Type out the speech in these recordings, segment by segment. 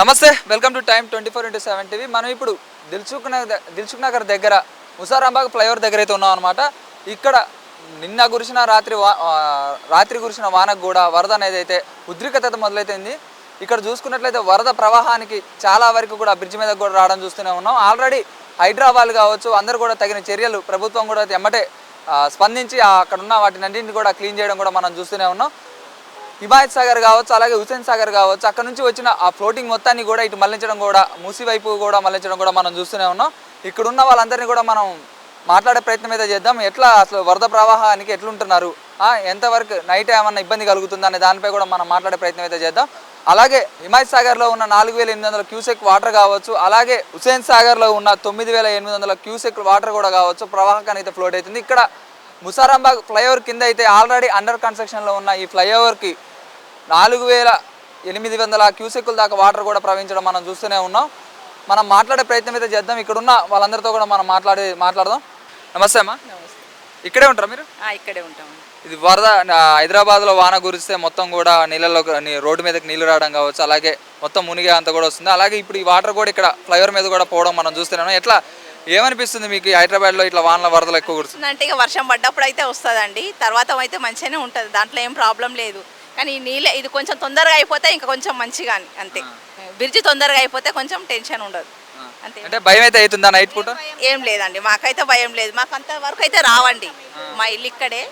నమస్తే, welcome to time 24/7 TV. మనం ఇప్పుడు దిల్సుఖ్ నగర్ దగ్గర ముసారాంబాగ్ ఫ్లైఓవర్ దగ్గర అయితే ఉన్నాం అనమాట. ఇక్కడ నిన్న కురిసిన రాత్రి కురిసిన వానకు కూడా వరద అనేది అయితే ఉద్రిక్తత మొదలైతుంది. ఇక్కడ చూసుకున్నట్లయితే వరద ప్రవాహానికి చాలా వరకు కూడా బ్రిడ్జ్ మీద కూడా రావడం చూస్తూనే ఉన్నాం. ఆల్రెడీ హైదరాబాద్ కావచ్చు, అందరూ కూడా తగిన చర్యలు ప్రభుత్వం కూడా ఎమ్మటే స్పందించి అక్కడ ఉన్న వాటినన్నింటిని కూడా క్లీన్ చేయడం కూడా మనం చూస్తూనే ఉన్నాం. హిమాయత్ సాగర్ కావచ్చు, అలాగే హుసేన్ సాగర్ కావచ్చు, అక్కడ నుంచి వచ్చిన ఆ ఫ్లోటింగ్ మొత్తాన్ని కూడా ఇటు మళ్లించడం కూడా, మూసి వైపు కూడా మళ్లించడం కూడా మనం చూస్తూనే ఉన్నాం. ఇక్కడున్న వాళ్ళందరినీ కూడా మనం మాట్లాడే ప్రయత్నం అయితే చేద్దాం. ఎట్లా అసలు వరద ప్రవాహానికి ఎట్లుంటున్నారు, ఎంతవరకు నైట్ ఏమన్నా ఇబ్బంది కలుగుతుంది అనే దానిపై కూడా మనం మాట్లాడే ప్రయత్నం అయితే చేద్దాం. అలాగే హిమాయత్ సాగర్లో ఉన్న 4800 క్యూసెక్ వాటర్ కావచ్చు, అలాగే హుసేన్ సాగర్లో ఉన్న 9800 క్యూసెక్ వాటర్ కూడా కావచ్చు ప్రవాహకాన్ని అయితే ఫ్లోట్ అవుతుంది. ఇక్కడ ముసారాంబాగ్ ఫ్లైఓవర్ కింద అయితే ఆల్రెడీ అండర్ కన్స్ట్రక్షన్లో ఉన్న ఈ ఫ్లైఓవర్కి 4800 క్యూసెక్కుల దాకా వాటర్ కూడా ప్రవహించడం మనం చూస్తూనే ఉన్నాం. మనం మాట్లాడే ప్రయత్నం అయితే చేద్దాం. ఇక్కడున్న వాళ్ళందరితో కూడా మనం మాట్లాడదాం. నమస్తే అమ్మా. ఇక్కడే ఉంటారా మీరు? ఇక్కడే ఉంటాం. ఇది వరద హైదరాబాద్లో వాన కురిస్తే మొత్తం కూడా నీళ్ళలో రోడ్డు మీదకి నీళ్లు రావడం కావచ్చు, అలాగే మొత్తం మునిగే అంత కూడా వస్తుంది. అలాగే ఇప్పుడు ఈ వాటర్ కూడా ఇక్కడ ఫ్లైఓవర్ మీద కూడా పోవడం మనం చూస్తున్నాం. ఎట్లా ఏమనిపిస్తుంది మీకు హైదరాబాద్లో ఇట్లా వానల వరదలు ఎక్కువ కురుస్తుంది అంటే? ఇక వర్షం పడ్డప్పుడు అయితే వస్తుందండి, తర్వాత అయితే మంచిగానే ఉంటుంది, దాంట్లో ఏం ప్రాబ్లం లేదు. కానీ నీళ్ళే ఇది కొంచెం తొందరగా అయిపోతే ఇంకా కొంచెం మంచిగా అంతే. బ్రిడ్జ్ తొందరగా అయిపోతే కొంచెం టెన్షన్ ఉండదు అంతే. అంటే భయం అయితే అవుతుందా నైట్ పూట? ఏం లేదండి, మాకైతే భయం లేదు. మాకు అంతవరకు అయితే రావండి, మా ఇల్లు ఇక్కడే,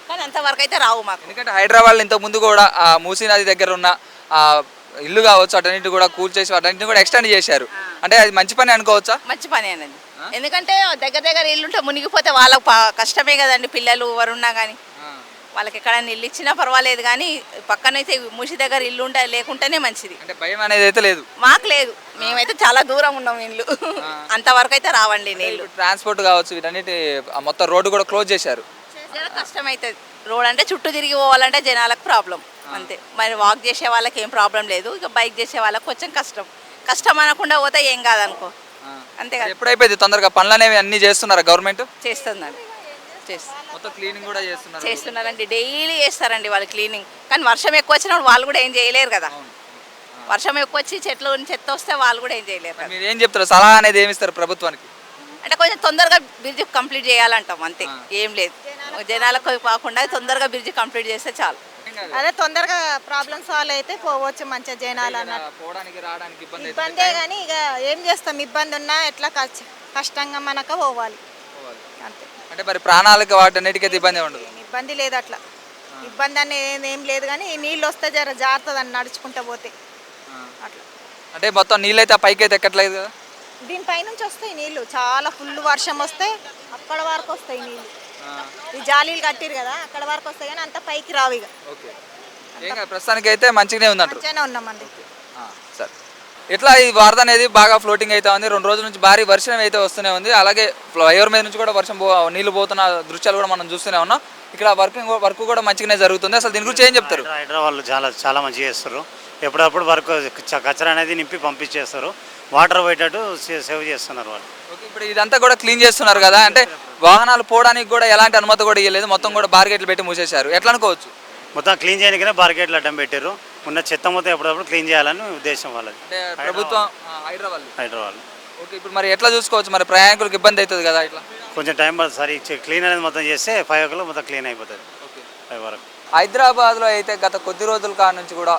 కానీ అంతవరకు అయితే రావు మాకు. ఎందుకంటే హైదరాబాద్లో ఇంత ముందు కూడా మూసీ నది దగ్గర ఉన్న ఇల్లు కావచ్చు అటన్నిటి కూడా కూల్చేసి అటన్నిటిని కూడా ఎక్స్టెండ్ చేశారు. అంటే అది మంచి పని అనుకోవచ్చా? మంచి పని అనండి, ఎందుకంటే దగ్గర ఇల్లుంటే మునిగిపోతే వాళ్ళకు కష్టమే కదండి. పిల్లలు ఎవరున్నా కానీ వాళ్ళకి ఎక్కడైనా ఇల్లు ఇచ్చినా పర్వాలేదు, కానీ పక్కనైతే మూసి దగ్గర ఇల్లు లేకుంటేనే మంచిది. అంటే భయం అనేది అయితే లేదు మాకు లేదు, మేమైతే చాలా దూరం ఉన్నాం ఇల్లు, అంతవరకు అయితే రావండి నీళ్ళు. ట్రాన్స్పోర్ట్ కావచ్చు వీటన్నిటి మొత్తం రోడ్డు కూడా క్లోజ్ చేశారు. కష్టం అవుతుంది. రోడ్ అంటే చుట్టూ తిరిగి పోవాలంటే జనాలకు ప్రాబ్లం అంతే. మరి వాక్ చేసే వాళ్ళకి ఏం ప్రాబ్లం లేదు, ఇక బైక్ చేసే వాళ్ళకి కొంచెం కష్టం అనకుండా పోతే ఏం కాదనుకో అంతే కదా. ఎప్పుడైపోయింది తొందరగా పనులు అనేవి అన్ని చేస్తున్నారా గవర్నమెంట్? చేస్తుందండి, మొత్తం క్లీనింగ్ కూడా చేస్తున్నారండి, డైలీ చేస్తారండి వాళ్ళు క్లీనింగ్. కానీ వర్షం ఎక్కువ వచ్చినప్పుడు వాళ్ళు కూడా ఏం చేయలేరు కదా. వర్షం ఎక్కువ వచ్చి చెత్త వస్తే వాళ్ళు కూడా ఏం చేయలేరు. మీరు ఏం చెప్తారు, సలహా అనేది ఏమి ఇస్తారు ప్రభుత్వానికి? అంటే కొంచెం తొందరగా బ్రిడ్జ్ కంప్లీట్ చేయాలంటాం అంతే, ఏం లేదు. జనాలకు కాకుండా తొందరగా బ్రిడ్జ్ కంప్లీట్ చేస్తే చాలు. అదే తొందరగా ప్రాబ్లమ్ సాల్వ్ అయితే పోవచ్చు మంచిగా జనాలు అన్నట్టు. ఇబ్బందే కానీ ఇక ఏం చేస్తాం, ఇబ్బంది ఉన్నా ఎట్లా కష్టంగా మనకు పోవాలి అంతే. అంటే మరి ప్రాణాలకు వాటన్నిటికైతే ఇబ్బంది ఉండదు? ఇబ్బంది లేదు అట్లా, ఇబ్బంది అనేది ఏం లేదు. కానీ నీళ్ళు వస్తే జర జారుతుంది అని నడుచుకుంటూ పోతే అట్లా. అంటే మొత్తం నీళ్ళు అయితే పైకి అయితే ఎక్కట్లేదు కదా? దీనిపై నుంచి వస్తాయి నీళ్ళు, చాలా ఫుల్ వర్షం వస్తే అక్కడ వరకు వస్తాయి నీళ్ళు. ఈ జాలీలు కట్టిరు కదా అక్కడ వరకు వస్తాయి, కానీ అంత పైకి రావు. ఇక ప్రస్తుతానికి అయితే మంచిగానే ఉందంట. మంచిగానే ఉన్నామండి. సరే, ఇట్లా ఈ వరద అనేది బాగా ఫ్లోటింగ్ అయితే ఉంది. 2 రోజుల నుంచి భారీ వర్షం అయితే వస్తూనే ఉంది. అలాగే ఫ్లైఓవర్ మీద నుంచి కూడా నీళ్లు పోతున్న దృశ్యాలు కూడా మనం చూస్తూనే ఉన్నాం. ఇక్కడ వర్క్ కూడా మంచిగానే జరుగుతుంది. అసలు దీని గురించి ఏం చెప్తారు? హైదరాబాద్లో చాలా మంచిగా చేస్తారు. ఎప్పుడప్పుడు వర్క్ కచరా అనేది నింపి పంపించేస్తారు, వాటర్ పోయేటట్టు సేవ్ చేస్తున్నారు వాళ్ళు. ఇప్పుడు ఇదంతా కూడా క్లీన్ చేస్తున్నారు కదా, అంటే వాహనాలు పోవడానికి కూడా ఎలాంటి అనుమతి కూడా ఇవ్వలేదు, మొత్తం కూడా బార్గేట్లు పెట్టి మూసేశారు. ఎట్లా అనుకోవచ్చు? మొత్తం క్లీన్ చేయడానికనే బార్గేట్లు అడ్డం పెట్టారు. ఉన్న చెత్త మొత్తం ఎప్పుడప్పుడు క్లీన్ చేయాలని ఉద్దేశం వాళ్ళది, ప్రభుత్వం హైదరాబాద్. ఓకే, ఇప్పుడు మరి ఎట్లా చూసుకోవచ్చు? మరి ప్రయాణికులకు ఇబ్బంది అవుతుంది కదా, ఇట్లా కొంచెం టైం పడుతుంది. క్లీన్ అనేది మొత్తం చేస్తే 5 o'clock మొత్తం క్లీన్ అయిపోతుంది. 5 వరకు. హైదరాబాద్లో అయితే గత కొద్ది రోజుల కాడ నుంచి కూడా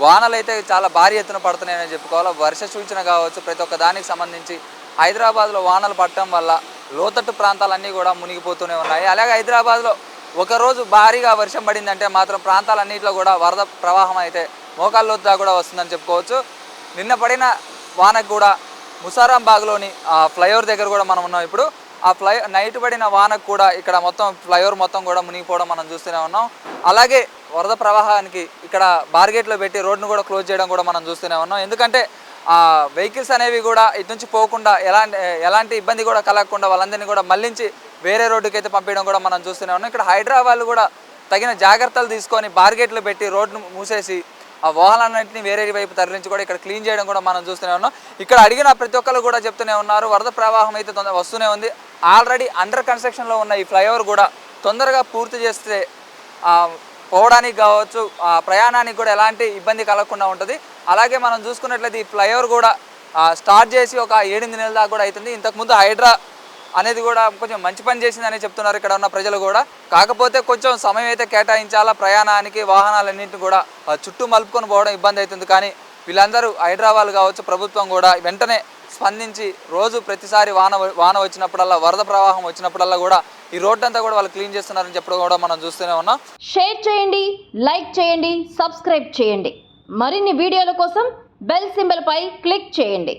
వానలు అయితే చాలా భారీ ఎత్తున పడుతున్నాయని చెప్పుకోవాలి. వర్ష సూచన కావచ్చు, ప్రతి ఒక్క దానికి సంబంధించి హైదరాబాద్లో వానలు పడటం వల్ల లోతట్టు ప్రాంతాలన్నీ కూడా మునిగిపోతూనే ఉన్నాయి. అలాగే హైదరాబాద్లో ఒకరోజు భారీగా వర్షం పడిందంటే మాత్రం ప్రాంతాలన్నింటిలో కూడా వరద ప్రవాహం అయితే మోకాళ్ళ కూడా వస్తుందని చెప్పుకోవచ్చు. నిన్న పడిన వానకు కూడా ముసారాంబాగ్లోని ఫ్లైఓవర్ దగ్గర కూడా మనం ఉన్నాం. ఇప్పుడు నైట్ పడిన వానకు కూడా ఇక్కడ మొత్తం ఫ్లైఓవర్ మొత్తం కూడా మునిగిపోవడం మనం చూస్తూనే ఉన్నాం. అలాగే వరద ప్రవాహానికి ఇక్కడ బార్గేట్లో పెట్టి రోడ్ను కూడా క్లోజ్ చేయడం కూడా మనం చూస్తూనే ఉన్నాం. ఎందుకంటే వెహికల్స్ అనేవి కూడా ఇటు నుంచి పోకుండా ఎలాంటి ఇబ్బంది కూడా కలగకుండా వాళ్ళందరినీ కూడా మళ్లించి వేరే రోడ్డుకి అయితే పంపించడం కూడా మనం చూస్తూనే ఉన్నాం. ఇక్కడ హైదరాబాద్ కూడా తగిన జాగ్రత్తలు తీసుకొని బార్గేట్లు పెట్టి రోడ్ను మూసేసి ఆ వాహనాలన్నింటినీ వేరే వైపు తరలించి కూడా ఇక్కడ క్లీన్ చేయడం కూడా మనం చూస్తూనే ఉన్నాం. ఇక్కడ అడిగిన ప్రతి ఒక్కరు కూడా చెప్తూనే ఉన్నారు, వరద ప్రవాహం అయితే వస్తూనే ఉంది. ఆల్రెడీ అండర్ కన్స్ట్రక్షన్లో ఉన్న ఈ ఫ్లైఓవర్ కూడా తొందరగా పూర్తి చేస్తే పోవడానికి కావచ్చు, ప్రయాణానికి కూడా ఎలాంటి ఇబ్బంది కలగకుండా ఉంటుంది. అలాగే మనం చూసుకున్నట్లయితే ఈ ఫ్లైఓవర్ కూడా స్టార్ట్ చేసి ఒక 7-8 నెలల దాకా కూడా అవుతుంది. ఇంతకుముందు హైడ్రా అనేది కూడా కొంచెం మంచి పని చేసిందని చెప్తున్నారు ఇక్కడ ఉన్న ప్రజలు కూడా. కాకపోతే కొంచెం సమయం అయితే కేటాయించాలా ప్రయాణానికి, వాహనాలన్నింటినీ కూడా చుట్టూ మలుపుకొని పోవడం ఇబ్బంది అవుతుంది. కానీ వీళ్ళందరూ హైదరాబాద్ కావచ్చు ప్రభుత్వం కూడా వెంటనే స్పందించి రోజు ప్రతిసారి వాన వచ్చినప్పుడల్లా, వరద ప్రవాహం వచ్చినప్పుడల్లా కూడా ఈ రోడ్డు అంతా కూడా వాళ్ళు క్లీన్ చేస్తున్నారని చెప్పడం కూడా మనం చూస్తూనే ఉన్నాం. షేర్ చేయండి, లైక్ చేయండి, సబ్స్క్రైబ్ చేయండి. మరిన్ని వీడియోల కోసం బెల్ సింబల్ పై క్లిక్ చేయండి.